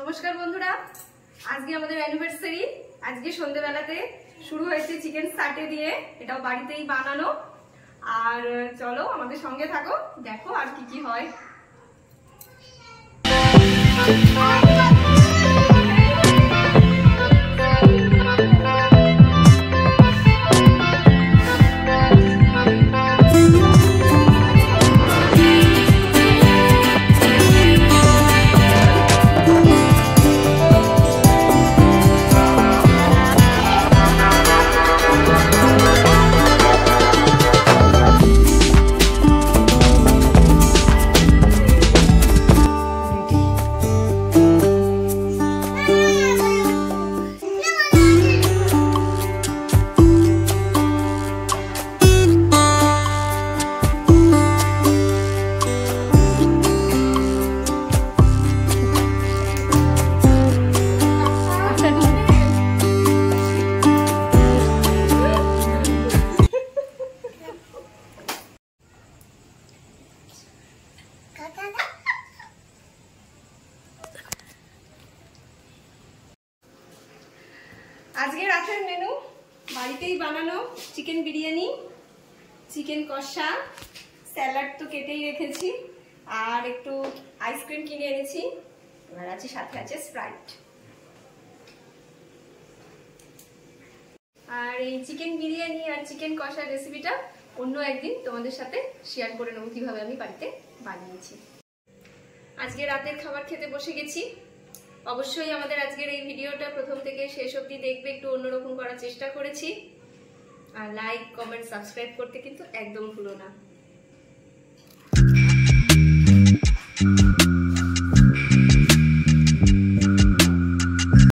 নমস্কার বন্ধুরা, আজকে আমাদের অ্যানিভার্সারি। আজকে সন্ধ্যেবেলাতে শুরু হয়েছে চিকেন সাটে দিয়ে, এটাও বাড়িতেই বানানো। আর চলো আমাদের সঙ্গে থাকো, দেখো আর কি কি হয়। আজকে রাতের মেনু বাড়িতেই বানানো চিকেন বিরিয়ানি, চিকেন কষা, স্যালাড তো কেটেই রেখেছি, আর একটু আইসক্রিম কিনে এনেছি। এবার আছে সাথে আছে স্প্রাইট। আর এই চিকেন বিরিয়ানি আর চিকেন কষার রেসিপিটা অন্য একদিন তোমাদের সাথে শেয়ার করে নেবো কিভাবে আমি বাড়িতে বানিয়েছি। আজকে রাতের খাবার খেতে বসে গেছি। অবশ্যই আমাদের আজকের এই ভিডিওটা প্রথম থেকে শেষ অবধি দেখবে, একটু অন্যরকম করার চেষ্টা করেছি। আর লাইক, কমেন্ট, সাবস্ক্রাইব করতে কিন্তু একদম ভুলো না।